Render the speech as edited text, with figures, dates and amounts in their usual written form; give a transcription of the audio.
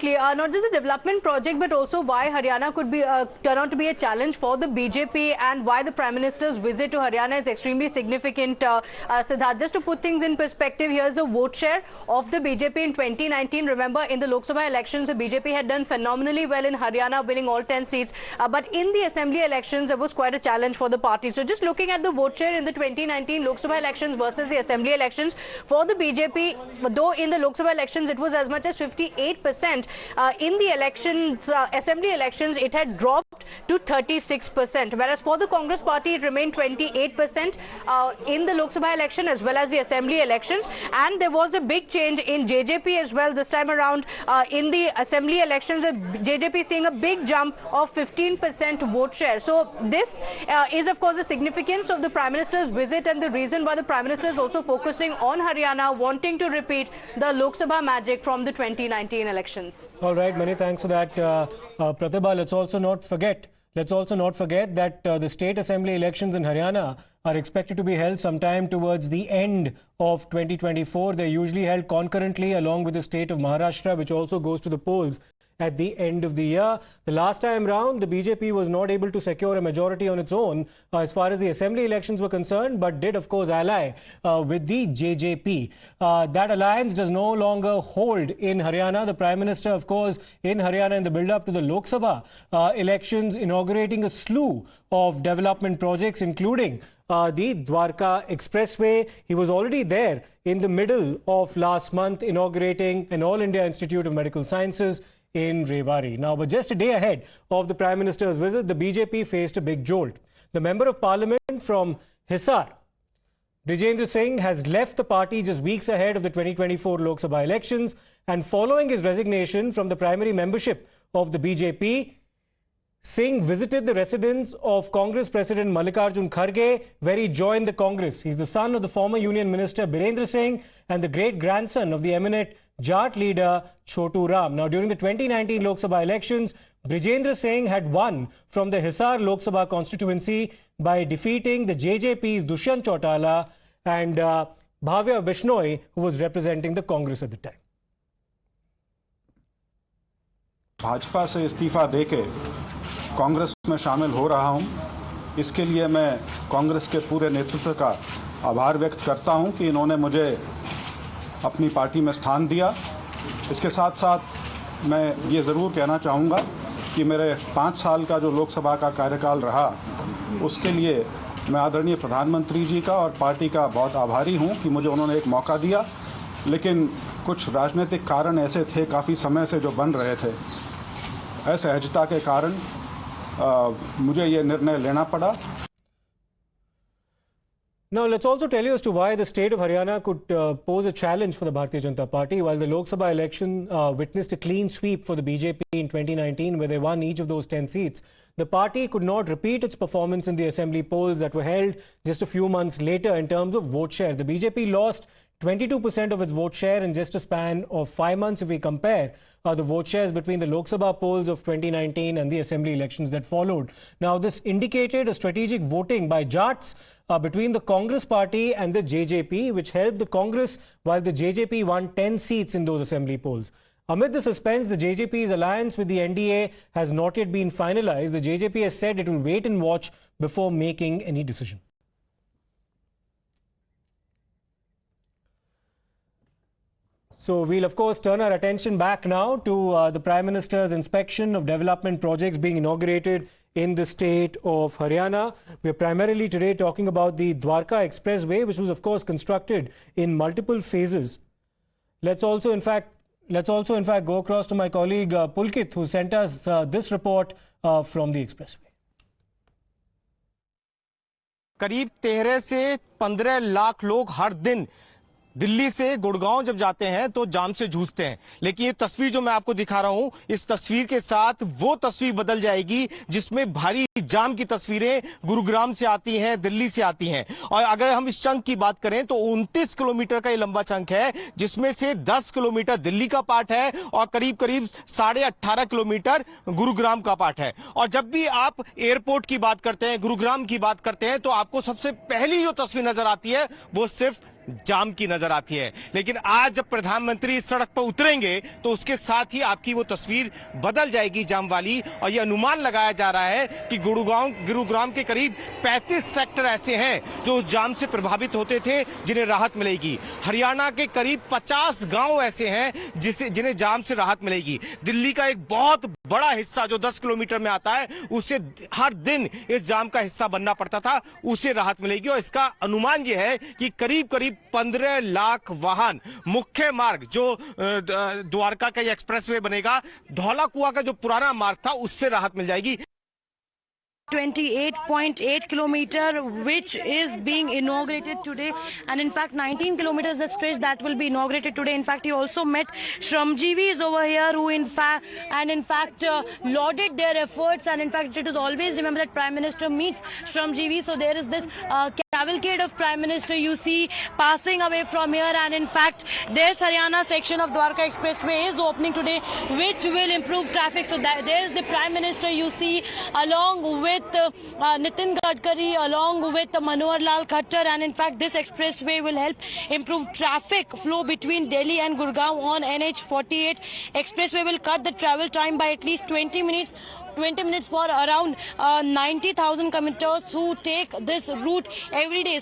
Not just a development project, but also why Haryana could be turn out to be a challenge for the BJP, and why the Prime Minister's visit to Haryana is extremely significant. Siddharth, just to put things in perspective, here's the vote share of the BJP in 2019. Remember, in the Lok Sabha elections, the BJP had done phenomenally well in Haryana, winning all 10 seats. But in the assembly elections, there was quite a challenge for the party. So just looking at the vote share in the 2019 Lok Sabha elections versus the assembly elections for the BJP, though in the Lok Sabha elections it was as much as 58%. In the elections, assembly elections, it had dropped to 36%, whereas for the Congress party, it remained 28% in the Lok Sabha election as well as the assembly elections. And there was a big change in JJP as well this time around. In the assembly elections, JJP seeing a big jump of 15% vote share. So this is, of course, the significance of the Prime Minister's visit and the reason why the Prime Minister is also focusing on Haryana, wanting to repeat the Lok Sabha magic from the 2019 elections. All right, many thanks for that, Pratibha. Let's also not forget that the state assembly elections in Haryana are expected to be held sometime towards the end of 2024. They're usually held concurrently along with the state of Maharashtra, which also goes to the polls at the end of the year. The last time round, the BJP was not able to secure a majority on its own as far as the assembly elections were concerned, but did, of course, ally with the JJP. That alliance does no longer hold in Haryana. The Prime Minister, of course, in Haryana in the build-up to the Lok Sabha elections, inaugurating a slew of development projects, including the Dwarka Expressway. He was already there in the middle of last month, inaugurating an All India Institute of Medical Sciences in Rewari. Now, but just a day ahead of the Prime Minister's visit, the BJP faced a big jolt. The Member of Parliament from Hisar, Brijendra Singh, has left the party just weeks ahead of the 2024 Lok Sabha elections, and following his resignation from the primary membership of the BJP, Singh visited the residence of Congress President Mallikarjun Kharge, where he joined the Congress. He's the son of the former Union Minister Birendra Singh and the great-grandson of the eminent Jat leader Chotu Ram. Now, during the 2019 Lok Sabha elections, Brijendra Singh had won from the Hisar Lok Sabha constituency by defeating the JJP's Dushyant Chautala and Bhavya Bishnoi, who was representing the Congress at the time. Bhajpa से इस्तीफा देके कांग्रेस में शामिल हो रहा हूं। इसके लिए मैं कांग्रेस के पूरे नेतृत्व का आभार व्यक्त करता हूं कि इन्होंने मुझे अपनी पार्टी में स्थान दिया। इसके साथ साथ मैं ये ज़रूर कहना चाहूँगा कि मेरे 5 साल का जो लोकसभा का कार्यकाल रहा, उसके लिए मैं आदरणीय प्रधानमंत्री जी का और पार्टी का बहुत आभारी हूँ कि मुझे उन्होंने एक मौका दिया। लेकिन कुछ राजनीतिक कारण ऐसे थे काफ़ी समय से जो बन रहे थे, असहजता के कारण मुझे ये निर्णय लेना पड़ा। Now, let's also tell you as to why the state of Haryana could pose a challenge for the Bharatiya Janata Party. While the Lok Sabha election witnessed a clean sweep for the BJP in 2019, where they won each of those 10 seats, the party could not repeat its performance in the assembly polls that were held just a few months later in terms of vote share. The BJP lost 22% of its vote share in just a span of 5 months if we compare the vote shares between the Lok Sabha polls of 2019 and the assembly elections that followed. Now, this indicated a strategic voting by Jats between the Congress party and the JJP, which helped the Congress, while the JJP won 10 seats in those assembly polls. Amid the suspense, the JJP's alliance with the NDA has not yet been finalized. The JJP has said it will wait and watch before making any decision. So we'll, of course, turn our attention back now to the Prime Minister's inspection of development projects being inaugurated in the state of Haryana. We're primarily today talking about the Dwarka Expressway, which was, of course, constructed in multiple phases. Let's also, in fact, go across to my colleague Pulkit, who sent us this report from the expressway. करीब 13 से 15 लाख लोग हर दिन दिल्ली से गुड़गांव जब जाते हैं तो जाम से जूझते हैं। लेकिन ये तस्वीर जो मैं आपको दिखा रहा हूं, इस तस्वीर के साथ वो तस्वीर बदल जाएगी जिसमें भारी जाम की तस्वीरें गुरुग्राम से आती हैं, दिल्ली से आती हैं। और अगर हम इस चंक की बात करें तो 29 किलोमीटर का ये लंबा चंक है, जिसमें से 10 किलोमीटर दिल्ली का पार्ट है और करीब करीब 18.5 किलोमीटर गुरुग्राम का पार्ट है। और जब भी आप एयरपोर्ट की बात करते हैं, गुरुग्राम की बात करते हैं, तो आपको सबसे पहली जो तस्वीर नजर आती है वो सिर्फ जाम की नजर आती है। लेकिन आज जब प्रधानमंत्री इस सड़क पर उतरेंगे तो उसके साथ ही आपकी वो तस्वीर बदल जाएगी जाम वाली। और ये अनुमान लगाया जा रहा है कि गुरुग्राम के करीब 35 सेक्टर ऐसे हैं जो उस जाम से प्रभावित होते थे, जिन्हें राहत मिलेगी। हरियाणा के करीब 50 गांव ऐसे हैं जिन्हें जाम से राहत मिलेगी। दिल्ली का एक बहुत बड़ा हिस्सा जो 10 किलोमीटर में आता है, उसे हर दिन इस जाम का हिस्सा बनना पड़ता था, उसे राहत मिलेगी। और इसका अनुमान यह है कि करीब करीब 15 लाख वाहन मुख्य मार्ग जो द्वारका का एक्सप्रेसवे बनेगा, धौला कुआं का जो पुराना मार्ग था, उससे राहत मिल जाएगी। 28.8 kilometer which is being inaugurated today, and in fact 19 kilometers the stretch that will be inaugurated today. In fact, he also met Shramjeevis over here who in fact lauded their efforts, and in fact it is always remember that Prime Minister meets Shramjeevis. So there is this cavalcade of Prime Minister you see passing away from here, and in fact this Haryana section of Dwarka Expressway is opening today, which will improve traffic. So there is the Prime Minister you see along with Nitin Gadkari, along with Manohar Lal Khattar, and in fact this expressway will help improve traffic flow between Delhi and Gurgaon on NH48. Expressway will cut the travel time by at least 20 minutes for around 90,000 commuters who take this route every day.